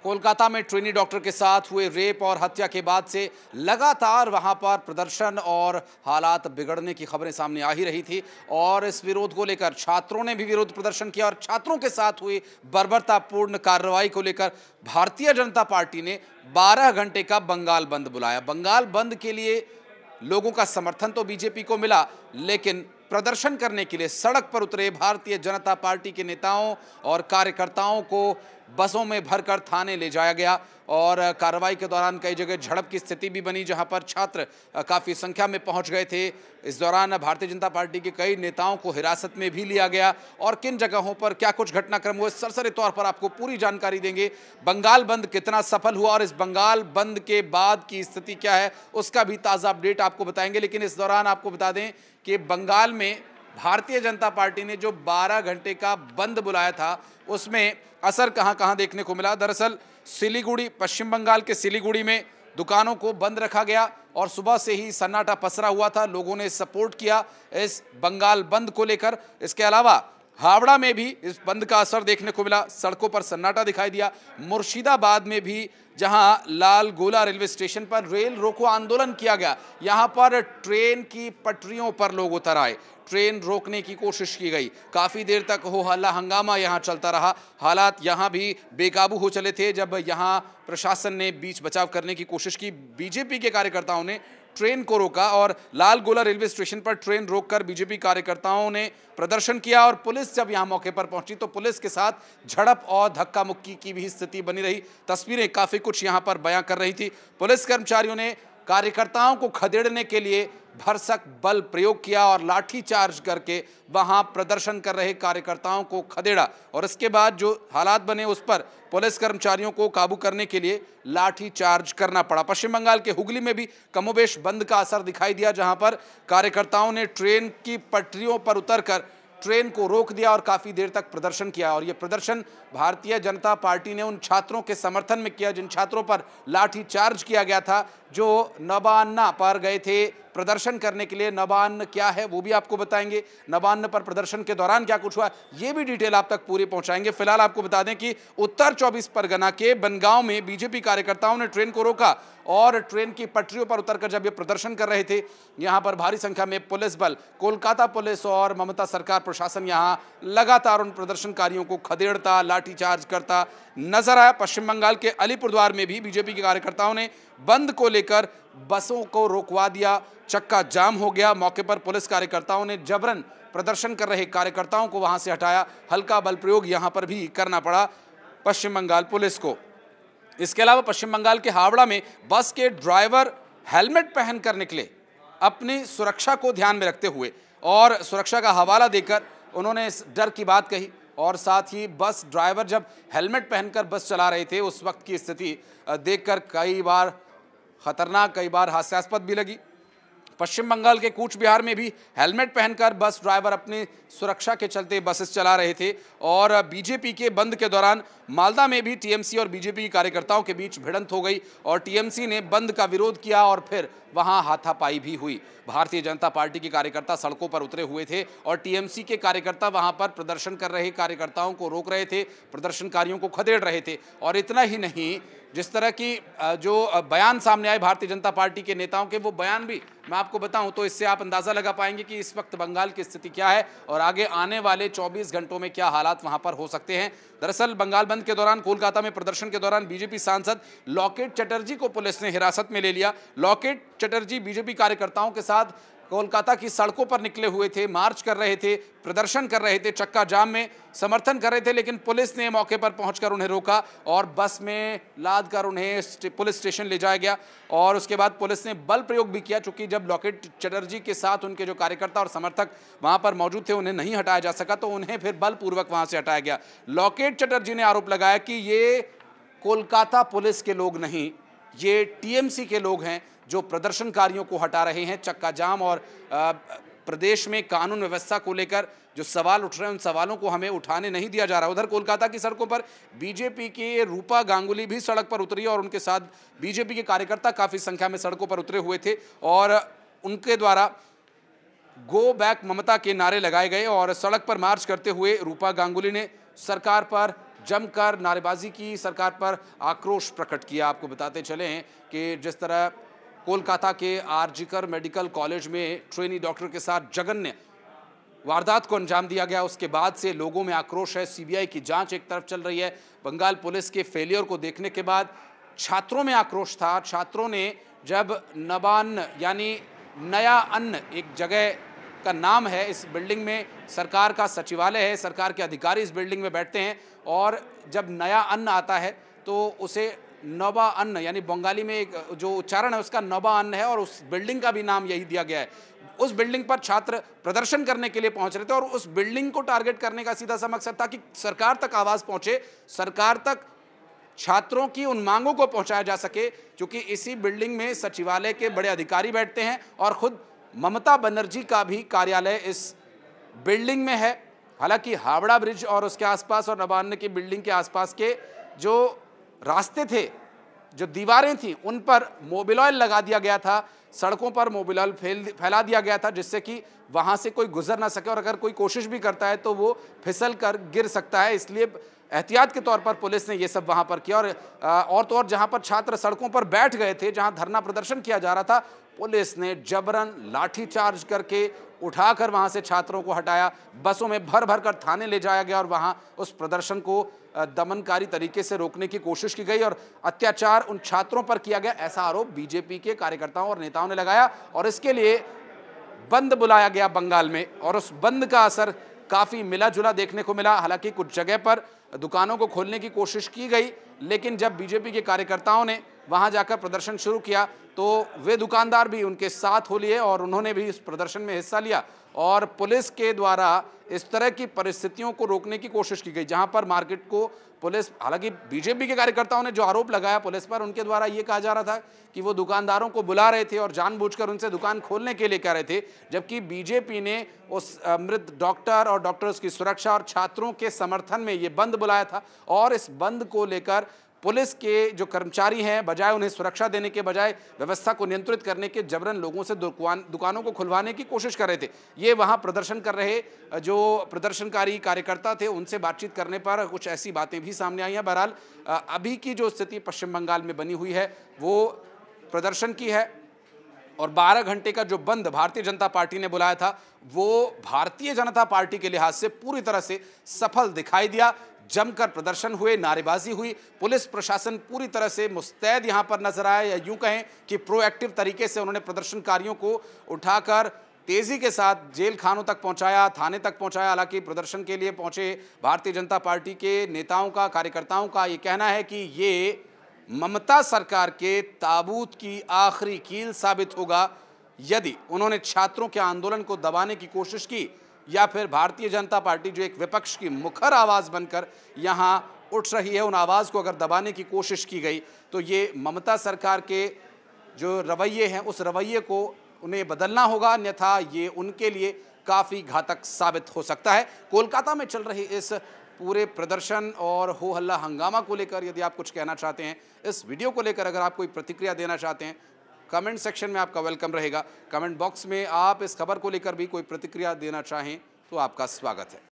कोलकाता में trainee doctor के साथ हुए रेप और हत्या के बाद से लगातार वहां पर प्रदर्शन और हालात बिगड़ने की खबरें सामने आ ही रही थी और इस विरोध को लेकर छात्रों ने भी विरोध प्रदर्शन किया और छात्रों के साथ हुई बर्बरतापूर्ण कार्रवाई को लेकर भारतीय जनता पार्टी ने 12 घंटे का बंगाल बंद बुलाया। बंगाल बंद के लिए लोगों का समर्थन तो बीजेपी को मिला, लेकिन प्रदर्शन करने के लिए सड़क पर उतरे भारतीय जनता पार्टी के नेताओं और कार्यकर्ताओं को बसों में भरकर थाने ले जाया गया और कार्रवाई के दौरान कई जगह झड़प की स्थिति भी बनी, जहां पर छात्र काफ़ी संख्या में पहुंच गए थे। इस दौरान भारतीय जनता पार्टी के कई नेताओं को हिरासत में भी लिया गया और किन जगहों पर क्या कुछ घटनाक्रम हुए सरसरी तौर पर आपको पूरी जानकारी देंगे। बंगाल बंद कितना सफल हुआ और इस बंगाल बंद के बाद की स्थिति क्या है, उसका भी ताज़ा अपडेट आपको बताएंगे। लेकिन इस दौरान आपको बता दें कि बंगाल में भारतीय जनता पार्टी ने जो 12 घंटे का बंद बुलाया था, उसमें असर कहां कहां देखने को मिला। दरअसल सिलीगुड़ी, पश्चिम बंगाल के सिलीगुड़ी में दुकानों को बंद रखा गया और सुबह से ही सन्नाटा पसरा हुआ था। लोगों ने सपोर्ट किया इस बंगाल बंद को लेकर। इसके अलावा हावड़ा में भी इस बंद का असर देखने को मिला, सड़कों पर सन्नाटा दिखाई दिया। मुर्शिदाबाद में भी, जहां लाल गोला रेलवे स्टेशन पर रेल रोको आंदोलन किया गया, यहां पर ट्रेन की पटरियों पर लोग उतर आए, ट्रेन रोकने की कोशिश की गई। काफ़ी देर तक हो हल्ला हंगामा यहां चलता रहा। हालात यहां भी बेकाबू हो चले थे जब यहां प्रशासन ने बीच बचाव करने की कोशिश की। बीजेपी के कार्यकर्ताओं ने ट्रेन को रोका और लाल गोला रेलवे स्टेशन पर ट्रेन रोककर बीजेपी कार्यकर्ताओं ने प्रदर्शन किया और पुलिस जब यहां मौके पर पहुंची तो पुलिस के साथ झड़प और धक्का मुक्की की भी स्थिति बनी रही। तस्वीरें काफ़ी कुछ यहां पर बयां कर रही थी। पुलिस कर्मचारियों ने कार्यकर्ताओं को खदेड़ने के लिए भरसक बल प्रयोग किया और लाठी चार्ज करके वहां प्रदर्शन कर रहे कार्यकर्ताओं को खदेड़ा और इसके बाद जो हालात बने उस पर पुलिस कर्मचारियों को काबू करने के लिए लाठी चार्ज करना पड़ा। पश्चिम बंगाल के हुगली में भी कमोबेश बंद का असर दिखाई दिया, जहां पर कार्यकर्ताओं ने ट्रेन की पटरियों पर उतरकर ट्रेन को रोक दिया और काफ़ी देर तक प्रदर्शन किया। और ये प्रदर्शन भारतीय जनता पार्टी ने उन छात्रों के समर्थन में किया जिन छात्रों पर लाठी चार्ज किया गया था, जो नवान्ना पर गए थे प्रदर्शन करने के लिए। नवान्न क्या है वो भी आपको बताएंगे, नवान्न पर प्रदर्शन के दौरान क्या कुछ हुआ ये भी डिटेल आप तक पूरी पहुंचाएंगे। फिलहाल आपको बता दें कि उत्तर 24 परगना के बनगांव में बीजेपी कार्यकर्ताओं ने ट्रेन को रोका और ट्रेन की पटरियों पर उतरकर जब ये प्रदर्शन कर रहे थे, यहां पर भारी संख्या में पुलिस बल, कोलकाता पुलिस और ममता सरकार प्रशासन यहां लगातार उन प्रदर्शनकारियों को खदेड़ता, लाठीचार्ज करता नजर आया। पश्चिम बंगाल के अलीपुरद्वार में भी बीजेपी के कार्यकर्ताओं ने बंद को लेकर बसों को रोकवा दिया, चक्का जाम हो गया। मौके पर पुलिस कार्यकर्ताओं ने जबरन प्रदर्शन कर रहे कार्यकर्ताओं को वहां से हटाया। हल्का बल प्रयोग यहां पर भी करना पड़ा पश्चिम बंगाल पुलिस को। इसके अलावा पश्चिम बंगाल के हावड़ा में बस के ड्राइवर हेलमेट पहनकर निकले, अपनी सुरक्षा को ध्यान में रखते हुए और सुरक्षा का हवाला देकर उन्होंने इस डर की बात कही और साथ ही बस ड्राइवर जब हेलमेट पहनकर बस चला रहे थे उस वक्त की स्थिति देखकर कई बार खतरनाक, कई बार हास्यास्पद भी लगी। पश्चिम बंगाल के कूच बिहार में भी हेलमेट पहनकर बस ड्राइवर अपनी सुरक्षा के चलते बसेस चला रहे थे और बीजेपी के बंद के दौरान मालदा में भी टीएमसी और बीजेपी कार्यकर्ताओं के बीच भिड़ंत हो गई और टीएमसी ने बंद का विरोध किया और फिर वहां हाथापाई भी हुई। भारतीय जनता पार्टी के कार्यकर्ता सड़कों पर उतरे हुए थे और टीएमसी के कार्यकर्ता वहां पर प्रदर्शन कर रहे कार्यकर्ताओं को रोक रहे थे, प्रदर्शनकारियों को खदेड़ रहे थे। और इतना ही नहीं, जिस तरह की जो बयान सामने आए भारतीय जनता पार्टी के नेताओं के, वो बयान भी मैं आपको बताऊं तो इससे आप अंदाजा लगा पाएंगे कि इस वक्त बंगाल की स्थिति क्या है और आगे आने वाले 24 घंटों में क्या हालात वहां पर हो सकते हैं। दरअसल बंगाल बंद के दौरान कोलकाता में प्रदर्शन के दौरान बीजेपी सांसद लॉकेट चटर्जी को पुलिस ने हिरासत में ले लिया। लॉकेट चटर्जी बीजेपी कार्यकर्ताओं के साथ कोलकाता की सड़कों पर निकले हुए थे, मार्च कर रहे थे, प्रदर्शन कर रहे थे, चक्का जाम में समर्थन कर रहे थे, लेकिन पुलिस ने मौके पर पहुंचकर उन्हें रोका और बस में लाद कर उन्हें पुलिस स्टेशन ले जाया गया। और उसके बाद पुलिस ने बल प्रयोग भी किया, चूंकि जब लॉकेट चटर्जी के साथ उनके जो कार्यकर्ता और समर्थक वहां पर मौजूद थे उन्हें नहीं हटाया जा सका तो उन्हें फिर बलपूर्वक वहां से हटाया गया। लॉकेट चटर्जी ने आरोप लगाया कि ये कोलकाता पुलिस के लोग नहीं, ये टीएमसी के लोग हैं जो प्रदर्शनकारियों को हटा रहे हैं। चक्का जाम और प्रदेश में कानून व्यवस्था को लेकर जो सवाल उठ रहे हैं उन सवालों को हमें उठाने नहीं दिया जा रहा। उधर कोलकाता की सड़कों पर बीजेपी के रूपा गांगुली भी सड़क पर उतरी और उनके साथ बीजेपी के कार्यकर्ता काफ़ी संख्या में सड़कों पर उतरे हुए थे और उनके द्वारा गो बैक ममता के नारे लगाए गए और सड़क पर मार्च करते हुए रूपा गांगुली ने सरकार पर जमकर नारेबाजी की, सरकार पर आक्रोश प्रकट किया। आपको बताते चलें कि जिस तरह कोलकाता के आरजीकर मेडिकल कॉलेज में ट्रेनी डॉक्टर के साथ जघन्य वारदात को अंजाम दिया गया, उसके बाद से लोगों में आक्रोश है। सीबीआई की जांच एक तरफ चल रही है, बंगाल पुलिस के फेलियर को देखने के बाद छात्रों में आक्रोश था। छात्रों ने जब नबान्न यानी नया अन्न, एक जगह का नाम है, इस बिल्डिंग में सरकार का सचिवालय है, सरकार के अधिकारी इस बिल्डिंग में बैठते हैं, और जब नया अन्न आता है तो उसे नवा अन्न यानी बंगाली में एक जो उच्चारण है उसका नवा अन्न है, और उस बिल्डिंग का भी नाम यही दिया गया है। उस बिल्डिंग पर छात्र प्रदर्शन करने के लिए पहुंच रहे थे, और उस बिल्डिंग को टारगेट करने का सीधा सा मकसद था कि सरकार तक आवाज पहुंचे, सरकार तक छात्रों की उन मांगों को पहुंचाया जा सके, क्योंकि इसी बिल्डिंग में सचिवालय के बड़े अधिकारी बैठते हैं और खुद ममता बनर्जी का भी कार्यालय इस बिल्डिंग में है। हालांकि हावड़ा ब्रिज और उसके आसपास और नबान्न की बिल्डिंग के आसपास के जो रास्ते थे, जो दीवारें थी, उन पर मोबिल ऑयल लगा दिया गया था, सड़कों पर मोबिल ऑयल फैला दिया गया था, जिससे कि वहां से कोई गुजर ना सके, और अगर कोई कोशिश भी करता है तो वो फिसल कर गिर सकता है। इसलिए एहतियात के तौर पर पुलिस ने ये सब वहां पर किया। और तो और जहां पर छात्र सड़कों पर बैठ गए थे, जहां धरना प्रदर्शन किया जा रहा था, पुलिस ने जबरन लाठीचार्ज करके उठाकर वहां से छात्रों को हटाया, बसों में भर भर कर थाने ले जाया गया और वहां उस प्रदर्शन को दमनकारी तरीके से रोकने की कोशिश की गई और अत्याचार उन छात्रों पर किया गया, ऐसा आरोप बीजेपी के कार्यकर्ताओं और नेताओं ने लगाया। और इसके लिए बंद बुलाया गया बंगाल में, और उस बंद का असर काफी मिला जुला देखने को मिला। हालांकि कुछ जगह पर दुकानों को खोलने की कोशिश की गई, लेकिन जब बीजेपी के कार्यकर्ताओं ने वहां जाकर प्रदर्शन शुरू किया तो वे दुकानदार भी उनके साथ हो लिए और उन्होंने भी इस प्रदर्शन में हिस्सा लिया। और पुलिस के द्वारा इस तरह की परिस्थितियों को रोकने की कोशिश की गई, जहां पर मार्केट को पुलिस, हालांकि बीजेपी के कार्यकर्ताओं ने जो आरोप लगाया पुलिस पर, उनके द्वारा ये कहा जा रहा था कि वो दुकानदारों को बुला रहे थे और जानबूझकर उनसे दुकान खोलने के लिए कह रहे थे, जबकि बीजेपी ने उस मृत डॉक्टर और डॉक्टर्स की सुरक्षा और छात्रों के समर्थन में ये बंद बुलाया था। और इस बंद को लेकर पुलिस के जो कर्मचारी हैं, बजाय उन्हें सुरक्षा देने के बजाय व्यवस्था को नियंत्रित करने के, जबरन लोगों से दुकानों को खुलवाने की कोशिश कर रहे थे। ये वहां प्रदर्शन कर रहे जो प्रदर्शनकारी कार्यकर्ता थे, उनसे बातचीत करने पर कुछ ऐसी बातें भी सामने आई हैं। बहरहाल अभी की जो स्थिति पश्चिम बंगाल में बनी हुई है वो प्रदर्शन की है, और 12 घंटे का जो बंद भारतीय जनता पार्टी ने बुलाया था वो भारतीय जनता पार्टी के लिहाज से पूरी तरह से सफल दिखाई दिया। जमकर प्रदर्शन हुए, नारेबाजी हुई, पुलिस प्रशासन पूरी तरह से मुस्तैद यहां पर नजर आया, या यूं कहें कि प्रोएक्टिव तरीके से उन्होंने प्रदर्शनकारियों को उठाकर तेजी के साथ जेल खानों तक पहुंचाया, थाने तक पहुंचाया। हालांकि प्रदर्शन के लिए पहुंचे भारतीय जनता पार्टी के नेताओं का, कार्यकर्ताओं का ये कहना है कि ये ममता सरकार के ताबूत की आखिरी कील साबित होगा यदि उन्होंने छात्रों के आंदोलन को दबाने की कोशिश की, या फिर भारतीय जनता पार्टी जो एक विपक्ष की मुखर आवाज बनकर यहां उठ रही है, उन आवाज को अगर दबाने की कोशिश की गई तो ये ममता सरकार के जो रवैये हैं उस रवैये को उन्हें बदलना होगा, अन्यथा ये उनके लिए काफी घातक साबित हो सकता है। कोलकाता में चल रही इस पूरे प्रदर्शन और हो हल्ला हंगामा को लेकर यदि आप कुछ कहना चाहते हैं, इस वीडियो को लेकर अगर आप कोई प्रतिक्रिया देना चाहते हैं, कमेंट सेक्शन में आपका वेलकम रहेगा। कमेंट बॉक्स में आप इस खबर को लेकर भी कोई प्रतिक्रिया देना चाहें तो आपका स्वागत है।